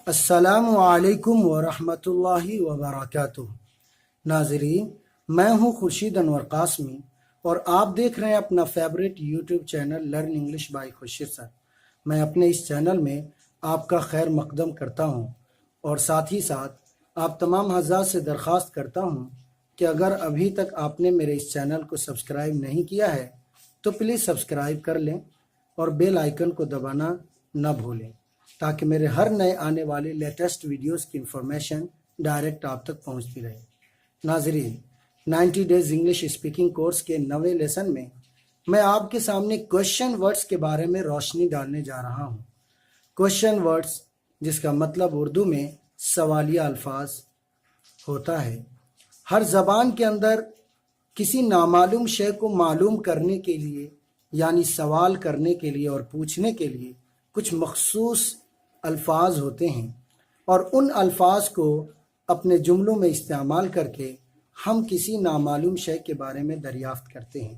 السلام علیکم ورحمۃ اللہ وبرکاتہ۔ ناظرین، میں ہوں خورشید انور قاسمی اور آپ دیکھ رہے ہیں اپنا favourite YouTube channel learn English by Khurshid sir. میں اپنے اس چینل میں آپ کا خیر مقدم کرتا ہوں اور ساتھ ہی ساتھ آپ تمام حضرات سے درخواست کرتا ہوں کہ اگر ابھی تک آپ نے میرے اس چینل کو سبسکرائب نہیں کیا ہے تو پلیز سبسکرائب کر لیں اور بیل آئیکن کو دبانا نہ بھولیں تاکہ میرے ہر نئے آنے والے لیٹسٹ ویڈیوز کی انفارمیشن ڈائریکٹ آپ تک پہنچتی رہے۔ ناظرین، 90 ڈیز انگلش اسپیکنگ کورس کے 9ویں لیسن میں میں آپ کے سامنے کوشچن ورڈز کے بارے میں روشنی ڈالنے جا رہا ہوں۔ کوشچن ورڈز جس کا مطلب اردو میں سوالیہ الفاظ ہوتا ہے۔ ہر زبان کے اندر کسی نامعلوم شے کو معلوم کرنے کے لیے یعنی سوال کرنے کے لیے اور پوچھنے کے لیے کچھ مخصوص الفاظ ہوتے ہیں اور ان الفاظ کو اپنے جملوں میں استعمال کر کے ہم کسی نامعلوم شے کے بارے میں دریافت کرتے ہیں۔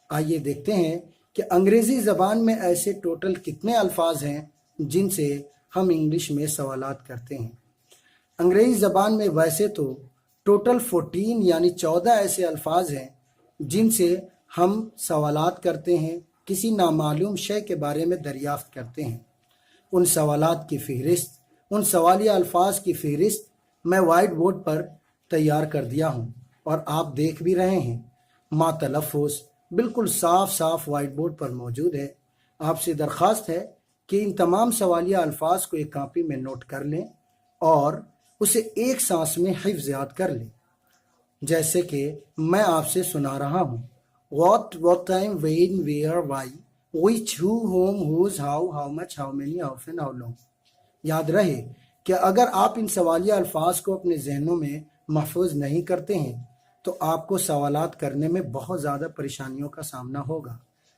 آئیے دیکھتے ہیں کہ انگریزی زبان میں ایسے ٹوٹل کتنے الفاظ ہیں جن سے ہم انگلش میں سوالات کرتے ہیں۔ انگریزی زبان میں ویسے تو ٹوٹل 14 یعنی 14 ایسے الفاظ ہیں جن سے ہم سوالات کرتے ہیں، کسی نامعلوم شے کے بارے میں دریافت کرتے ہیں۔ ان سوالات کی فہرست، ان سوالیہ الفاظ کی فہرست میں وائٹ بورڈ پر تیار کر دیا ہوں اور آپ دیکھ بھی رہے ہیں۔ ما تلفظ بالکل صاف صاف وائٹ بورڈ پر موجود ہے۔ آپ سے درخواست ہے کہ ان تمام سوالیہ الفاظ کو ایک کاپی میں نوٹ کر لیں اور اسے ایک سانس میں حفظ یاد کر لیں، جیسے کہ میں آپ سے سنا رہا ہوں۔ What time, when, where, why, which, who, whom, whose, how much, how many, how often, how long۔ یاد رہے کہ اگر آپ ان سوالیہ الفاظ کو اپنے ذہنوں میں محفوظ نہیں کرتے ہیں تو آپ کو سوالات کرنے میں بہت زیادہ پریشانیوں کا سامنا ہوگا۔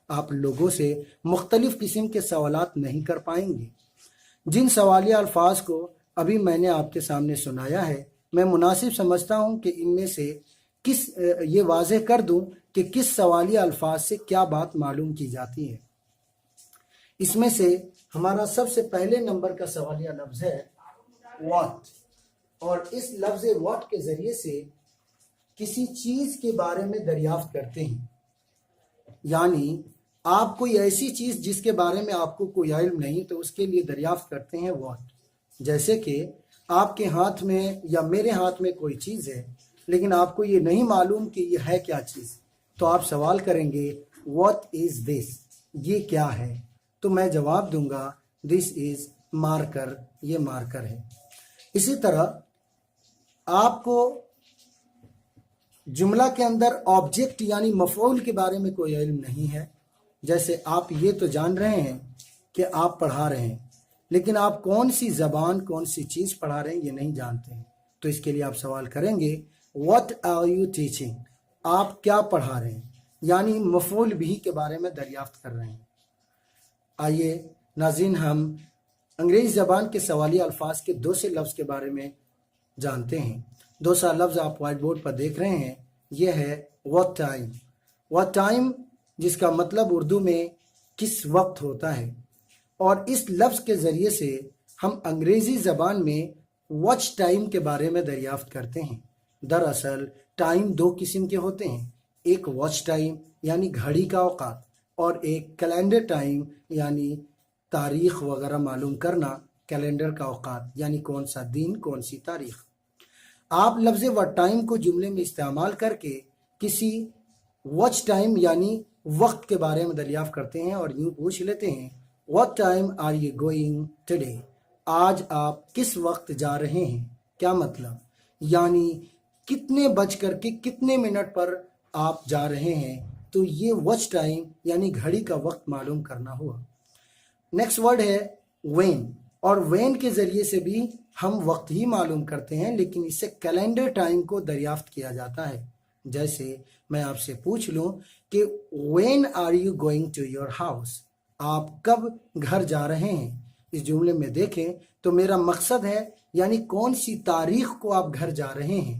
آپ لوگوں سے مختلف قسم کے سوالات نہیں کر پائیں گے۔ جن سوالیہ الفاظ کو ابھی میں نے آپ کے سامنے سنایا ہے، میں مناسب سمجھتا ہوں کہ ان میں سے یہ واضح کر دوں کہ کس سوالیہ الفاظ سے کیا بات معلوم کی جاتی ہے۔ اس میں سے ہمارا سب سے پہلے نمبر کا سوالیہ لفظ ہے what، اور اس لفظ what کے ذریعے سے کسی چیز کے بارے میں دریافت کرتے ہیں، یعنی آپ کوئی ایسی چیز جس کے بارے میں آپ کو کوئی علم نہیں تو اس کے لیے دریافت کرتے ہیں what۔ جیسے کہ آپ کے ہاتھ میں یا میرے ہاتھ میں کوئی چیز ہے لیکن آپ کو یہ نہیں معلوم کہ یہ ہے کیا چیز، تو آپ سوال کریں گے what is this، یہ کیا ہے؟ تو میں جواب دوں گا this is مارکر، یہ مارکر ہے۔ اسی طرح آپ کو جملہ کے اندر آبجیکٹ یعنی مفعول کے بارے میں کوئی علم نہیں ہے، جیسے آپ یہ تو جان رہے ہیں کہ آپ پڑھا رہے ہیں لیکن آپ کون سی زبان کون سی چیز پڑھا رہے ہیں یہ نہیں جانتے ہیں، تو اس کے لیے آپ سوال کریں گے what are you teaching، آپ کیا پڑھا رہے ہیں، یعنی مفعول بھی کے بارے میں دریافت کر رہے ہیں۔ آئیے ناظرین، ہم انگریزی زبان کے سوالیہ الفاظ کے دوسرے لفظ کے بارے میں جانتے ہیں۔ دوسرا لفظ آپ وائٹ بورڈ پر دیکھ رہے ہیں، یہ ہے what time۔ what time جس کا مطلب اردو میں کس وقت ہوتا ہے، اور اس لفظ کے ذریعے سے ہم انگریزی زبان میں واچ ٹائم کے بارے میں دریافت کرتے ہیں۔ دراصل ٹائم دو قسم کے ہوتے ہیں، ایک واچ ٹائم یعنی گھڑی کا اوقات اور ایک کیلنڈر ٹائم یعنی تاریخ وغیرہ معلوم کرنا، کیلنڈر کا اوقات یعنی کون سا دن کون سی تاریخ۔ آپ لفظ واچ ٹائم کو جملے میں استعمال کر کے کسی واچ ٹائم یعنی وقت کے بارے میں دریافت کرتے ہیں اور یوں پوچھ لیتے ہیں what time are you going today، آج آپ کس وقت جا رہے ہیں، کیا مطلب، یعنی کتنے بج کر کے کتنے منٹ پر آپ جا رہے ہیں، تو یہ واچ ٹائم یعنی گھڑی کا وقت معلوم کرنا ہوا۔ نیکسٹ ورڈ ہے when، اور when کے ذریعے سے بھی ہم وقت ہی معلوم کرتے ہیں لیکن اس سے کیلنڈر ٹائم کو دریافت کیا جاتا ہے۔ جیسے میں آپ سے پوچھ لوں کہ when are you going to your house، آپ کب گھر جا رہے ہیں، اس جملے میں دیکھیں تو میرا مقصد ہے یعنی کون سی تاریخ کو آپ گھر جا رہے ہیں۔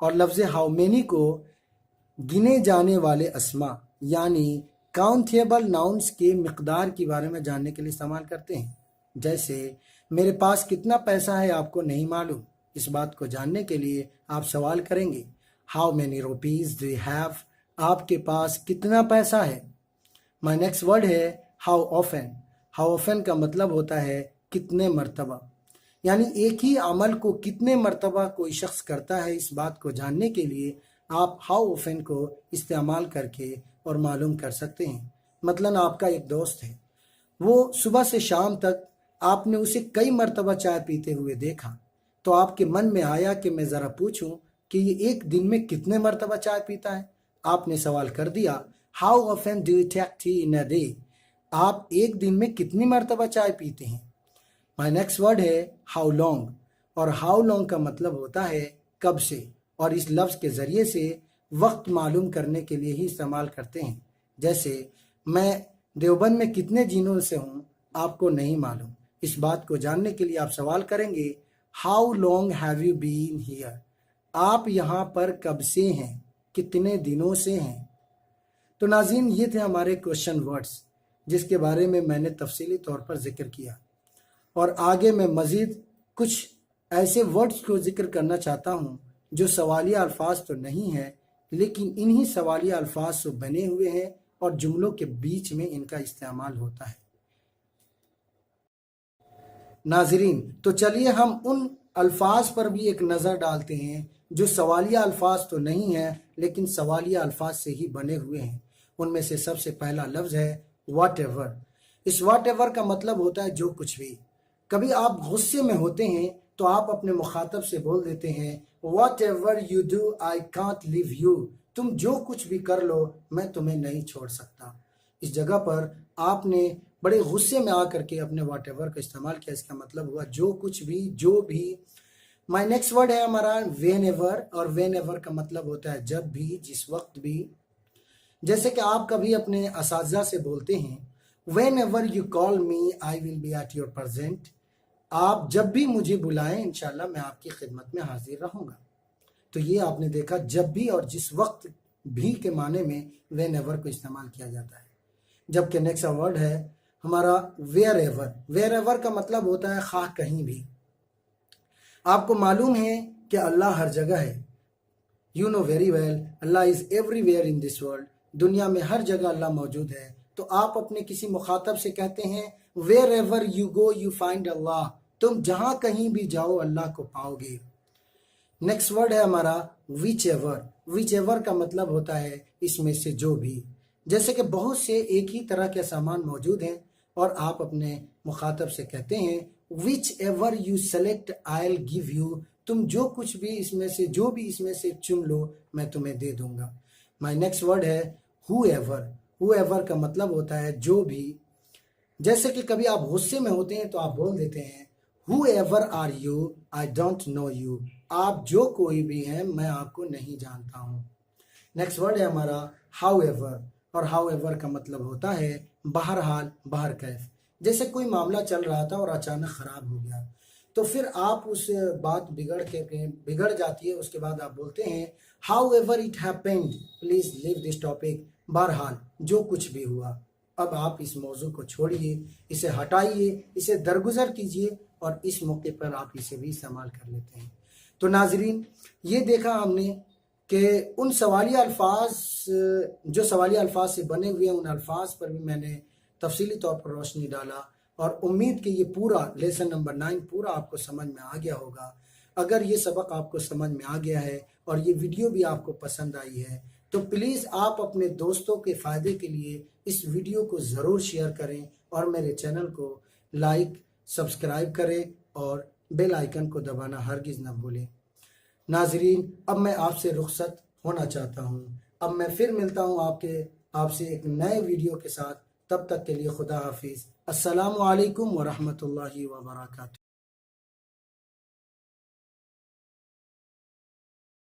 اور لفظ ہاؤ مینی کو گنے جانے والے اسما یعنی کاؤنٹیبل ناؤنس کے مقدار کے بارے میں جاننے کے لیے استعمال کرتے ہیں. جیسے میرے پاس کتنا پیسہ ہے آپ کو نہیں معلوم. اس بات کو جاننے کے لیے آپ سوال کریں گے how many rupees do you have, آپ کے پاس کتنا پیسہ ہے. مائی نیکسٹ ورڈ ہے ہاؤ آفن. ہاؤ آفن کا مطلب ہوتا ہے کتنے مرتبہ، یعنی ایک ہی عمل کو کتنے مرتبہ کوئی شخص کرتا ہے. اس بات کو جاننے کے لیے آپ ہاؤ آفن کو استعمال کر کے اور معلوم کر سکتے ہیں. مثلاً آپ کا ایک دوست ہے، وہ صبح سے شام تک آپ نے اسے کئی مرتبہ چائے پیتے ہوئے دیکھا، تو آپ کے من میں آیا کہ میں ذرا پوچھوں کہ یہ ایک دن میں کتنے مرتبہ چائے پیتا ہے. آپ نے سوال کر دیا how often do you take T in a day, آپ ایک دن میں کتنی مرتبہ چائے پیتے ہیں. مائی نیکسٹ ورڈ ہے ہاؤ لانگ، اور ہاؤ لانگ کا مطلب ہوتا ہے کب سے، اور اس لفظ کے ذریعے سے وقت معلوم کرنے کے لیے ہی استعمال کرتے ہیں. جیسے میں دیوبند میں کتنے دنوں سے ہوں آپ کو نہیں معلوم. اس بات کو جاننے کے لیے آپ سوال کریں گے how long have you been here, آپ یہاں پر کب سے ہیں، کتنے دنوں سے ہیں. تو ناظرین یہ تھے ہمارے کوشچن ورڈز جس کے بارے میں نے تفصیلی طور پر ذکر کیا، اور آگے میں مزید کچھ ایسے ورڈز کو ذکر کرنا چاہتا ہوں جو سوالیہ الفاظ تو نہیں ہیں لیکن انہی سوالیہ الفاظ سے بنے ہوئے ہیں اور جملوں کے بیچ میں ان کا استعمال ہوتا ہے. ناظرین تو چلیے ہم ان الفاظ پر بھی ایک نظر ڈالتے ہیں جو سوالیہ الفاظ تو نہیں ہیں لیکن سوالیہ الفاظ سے ہی بنے ہوئے ہیں. ان میں سے سب سے پہلا لفظ ہے واٹ ایور. اس واٹ ایور کا مطلب ہوتا ہے جو کچھ بھی. کبھی آپ غصے میں ہوتے ہیں تو آپ اپنے مخاطب سے بول دیتے ہیں whatever you do I can't leave you, تم جو کچھ بھی کر لو میں تمہیں نہیں چھوڑ سکتا. اس جگہ پر آپ نے بڑے غصے میں آ کر کے اپنے واٹ ایور کا استعمال کیا. اس کا مطلب ہوا جو کچھ بھی، جو بھی. مائی نیکسٹ ورڈ ہے ہمارا وین ایور، اور وین ایور کا مطلب ہوتا ہے جب بھی، جس وقت بھی. جیسے کہ آپ کبھی اپنے اساتذہ سے بولتے ہیں whenever you call me I will be at your present, آپ جب بھی مجھے بلائیں انشاءاللہ میں آپ کی خدمت میں حاضر رہوں گا. تو یہ آپ نے دیکھا جب بھی اور جس وقت بھی کے معنی میں وین ایور کو استعمال کیا جاتا ہے. جبکہ نیکسٹ ورڈ ہے ہمارا ویئر ایور. ویئر ایور کا مطلب ہوتا ہے خواہ کہیں بھی. آپ کو معلوم ہے کہ اللہ ہر جگہ ہے. You know very well Allah is everywhere in this world. دنیا میں ہر جگہ اللہ موجود ہے. تو آپ اپنے کسی مخاطب سے کہتے ہیں wherever you go you find Allah, تم جہاں کہیں بھی جاؤ اللہ کو پاؤ گے. نیکسٹ ورڈ ہے ہمارا وچ ایور. وچ ایور کا مطلب ہوتا ہے اس میں سے جو بھی. جیسے کہ بہت سے ایک ہی طرح کے سامان موجود ہیں اور آپ اپنے مخاطب سے کہتے ہیں وچ ever you select oil give you, تم جو کچھ بھی اس میں سے، جو بھی اس میں سے چن لو میں تمہیں دے دوں گا. مائی نیکسٹ ورڈ ہے ہو ایور. ہو ایور کا مطلب ہوتا ہے جو بھی. جیسے کہ کبھی آپ غصے میں ہوتے ہیں تو آپ بول دیتے ہیں whoever are you I don't know you, آپ جو کوئی بھی ہیں میں آپ کو نہیں جانتا ہوں. نیکسٹ ورڈ ہے ہمارا ہاؤ ایور، اور ہاؤ ایور کا مطلب ہوتا ہے بہرحال، بہرکیف. جیسے کوئی معاملہ چل رہا تھا اور اچانک خراب ہو گیا تو پھر آپ اس بات بگڑ جاتی ہے، اس کے بعد آپ بولتے ہیں however it happened please leave this topic, بہرحال جو کچھ بھی ہوا اب آپ اس موضوع کو چھوڑیے، اسے ہٹائیے، اسے درگزر کیجیے، اور اس موقع پر آپ اسے بھی استعمال کر لیتے ہیں. تو ناظرین یہ دیکھا ہم نے کہ ان سوالیہ الفاظ جو سوالیہ الفاظ سے بنے ہوئے ہیں ان الفاظ پر بھی میں نے تفصیلی طور پر روشنی ڈالا، اور امید کہ یہ پورا لیسن نمبر 9 پورا آپ کو سمجھ میں آ گیا ہوگا. اگر یہ سبق آپ کو سمجھ میں آ گیا ہے اور یہ ویڈیو بھی آپ کو پسند آئی ہے تو پلیز آپ اپنے دوستوں کے فائدے کے لیے اس ویڈیو کو ضرور شیئر کریں اور میرے چینل کو لائک، سبسکرائب کریں اور بیل آئیکن کو دبانا ہرگز نہ بھولیں. ناظرین اب میں آپ سے رخصت ہونا چاہتا ہوں. اب میں پھر ملتا ہوں آپ سے ایک نئے ویڈیو کے ساتھ. تب تک کے لیے خدا حافظ. السلام علیکم ورحمۃ اللہ وبرکاتہ.